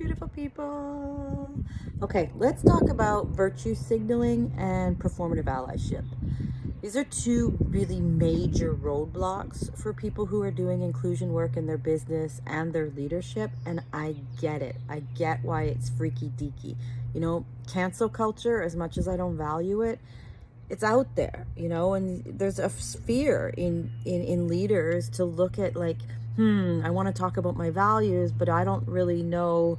beautiful people. Okay, let's talk about virtue signaling and performative allyship. These are two really major roadblocks for people who are doing inclusion work in their business and their leadership, and I get it. I get why it's freaky deaky. Cancel culture, as much as I don't value it, it's out there, and there's a fear in leaders to look at like, I want to talk about my values, but I don't really know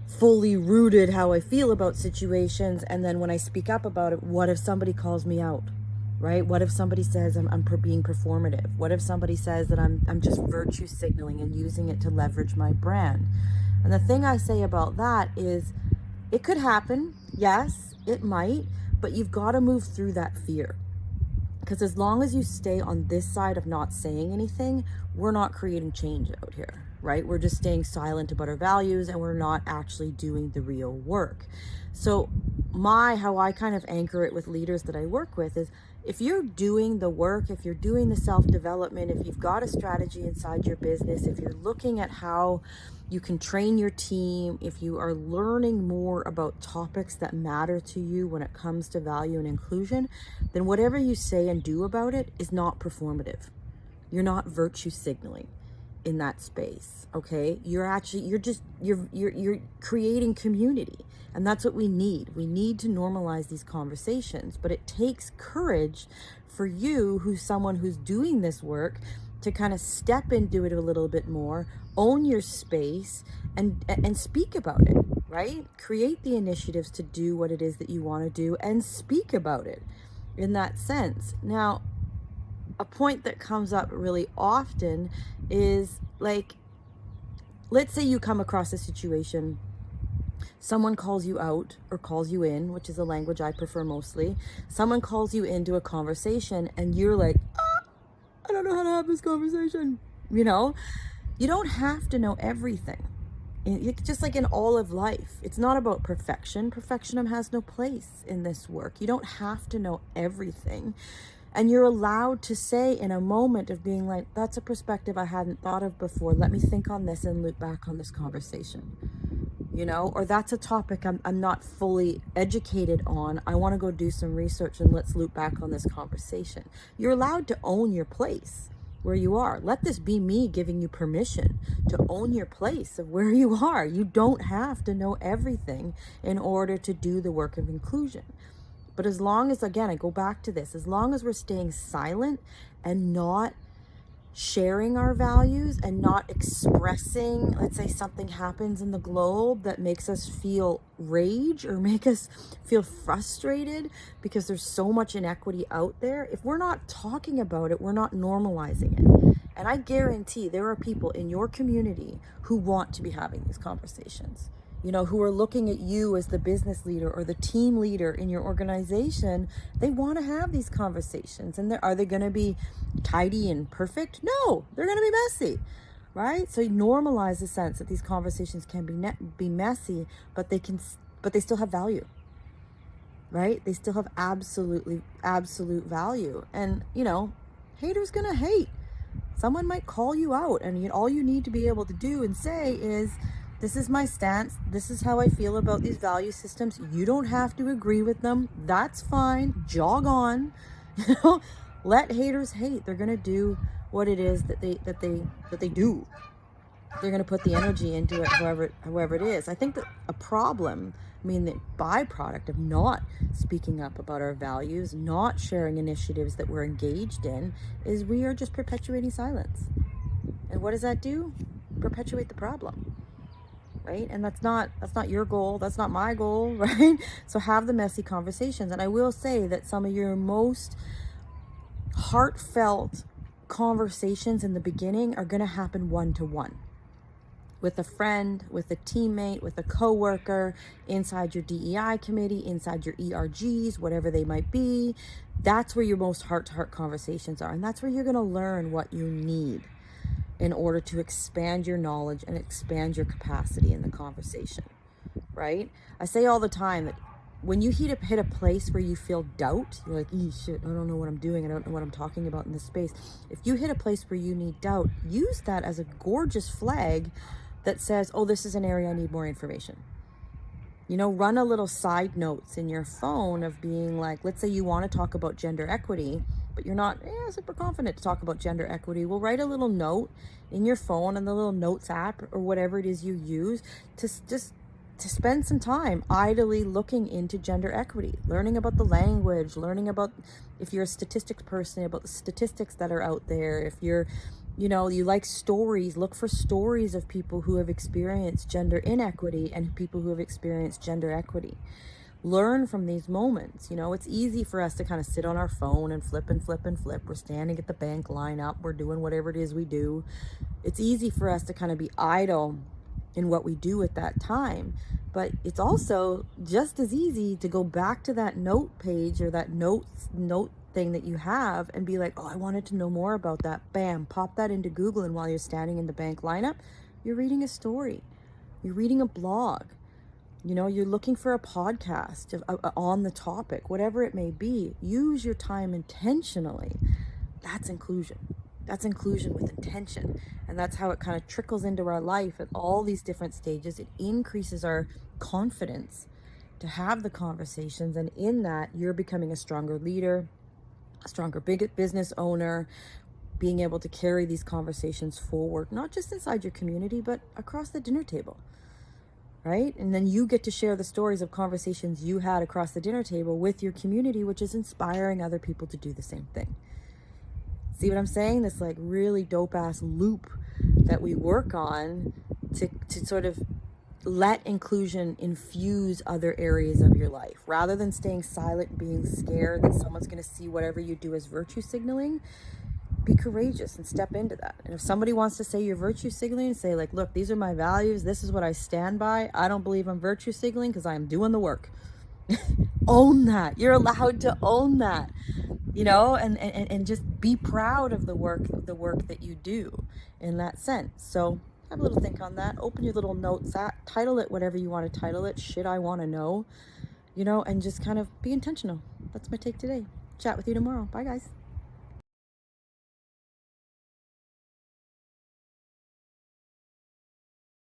fully rooted how I feel about situations. And then when I speak up about it, what if somebody calls me out, right? What if somebody says I'm being performative? What if somebody says that I'm just virtue signaling and using it to leverage my brand? And the thing I say about that is it could happen. Yes, it might, but you've got to move through that fear. Because as long as you stay on this side of not saying anything, we're not creating change out here, right? We're just staying silent about our values and we're not actually doing the real work. So how I kind of anchor it with leaders that I work with is, if you're doing the work, if you're doing the self-development, if you've got a strategy inside your business, if you're looking at how you can train your team, if you are learning more about topics that matter to you when it comes to value and inclusion, then whatever you say and do about it is not performative. You're not virtue signaling in that space, okay? You're creating community, and that's what we need. We need to normalize these conversations, but it takes courage for you, who's someone who's doing this work, to kind of step into it a little bit more, own your space, and speak about it, right? Create the initiatives to do what it is that you want to do and speak about it in that sense. Now, a point that comes up really often is, like, let's say you come across a situation, someone calls you out or calls you in, which is a language I prefer mostly. Someone calls you into a conversation and you're like, I don't know how to have this conversation. You don't have to know everything. Just like in all of life, it's not about perfection. Perfection has no place in this work. You don't have to know everything. And you're allowed to say in a moment of being like, that's a perspective I hadn't thought of before. Let me think on this and loop back on this conversation. Or that's a topic I'm not fully educated on. I want to go do some research and let's loop back on this conversation. You're allowed to own your place where you are. Let this be me giving you permission to own your place of where you are. You don't have to know everything in order to do the work of inclusion. But as long as, again, I go back to this, as long as we're staying silent and not sharing our values and not expressing, let's say something happens in the globe that makes us feel rage or make us feel frustrated because there's so much inequity out there, if we're not talking about it, we're not normalizing it. And I guarantee there are people in your community who want to be having these conversations, who are looking at you as the business leader or the team leader in your organization. They want to have these conversations. And are they going to be tidy and perfect? No, they're going to be messy, right? So you normalize the sense that these conversations can be messy, but they still have value, right? They still have absolute value. And, haters going to hate. Someone might call you out, and all you need to be able to do and say is, this is my stance. This is how I feel about these value systems. You don't have to agree with them. That's fine. Jog on. Let haters hate. They're going to do what it is that they do. They're going to put the energy into it, however it is. I think that a problem, the byproduct of not speaking up about our values, not sharing initiatives that we're engaged in, is we are just perpetuating silence. And what does that do? Perpetuate the problem. Right? And that's not your goal. That's not my goal, right? So have the messy conversations. And I will say that some of your most heartfelt conversations in the beginning are going to happen one-to-one. With a friend, with a teammate, with a coworker, inside your DEI committee, inside your ERGs, whatever they might be. That's where your most heart-to-heart conversations are. And that's where you're going to learn what you need in order to expand your knowledge and expand your capacity in the conversation, right? I say all the time that when you hit a place where you feel doubt, you're like, shit, I don't know what I'm doing. I don't know what I'm talking about in this space. If you hit a place where you need doubt, use that as a gorgeous flag that says, oh, this is an area I need more information. You know, run a little side notes in your phone of being like, let's say you want to talk about gender equity, but you're not super confident to talk about gender equity. Well, write a little note in your phone and the little notes app or whatever it is you use to just to spend some time idly looking into gender equity, learning about the language, learning about, if you're a statistics person, about the statistics that are out there. If you're, you know, you like stories, look for stories of people who have experienced gender inequity and people who have experienced gender equity. Learn from these moments. You know, it's easy for us to kind of sit on our phone and flip and flip and flip. We're standing at the bank lineup, we're doing whatever it is we do. It's easy for us to kind of be idle in what we do at that time, but it's also just as easy to go back to that note page or that note thing that you have and be like, oh, I wanted to know more about that. Bam, pop that into Google, and while you're standing in the bank lineup, you're reading a story, you're reading a blog, you know, you're looking for a podcast on the topic, whatever it may be. Use your time intentionally. That's inclusion. That's inclusion with intention. And that's how it kind of trickles into our life at all these different stages. It increases our confidence to have the conversations. And in that, you're becoming a stronger leader, a stronger business owner, being able to carry these conversations forward, not just inside your community, but across the dinner table, right? And then you get to share the stories of conversations you had across the dinner table with your community, which is inspiring other people to do the same thing. See what I'm saying? This like really dope ass loop that we work on to sort of let inclusion infuse other areas of your life. Rather than staying silent and being scared that someone's going to see whatever you do as virtue signaling, be courageous and step into that. And if somebody wants to say you're virtue signaling, say like, look, these are my values. This is what I stand by. I don't believe I'm virtue signaling because I am doing the work. Own that. You're allowed to own that, you know, and just be proud of the work that you do in that sense. So have a little think on that. Open your little notes app, title it whatever you want to title it. Shit, I want to know, you know, and just kind of be intentional. That's my take today. Chat with you tomorrow. Bye, guys.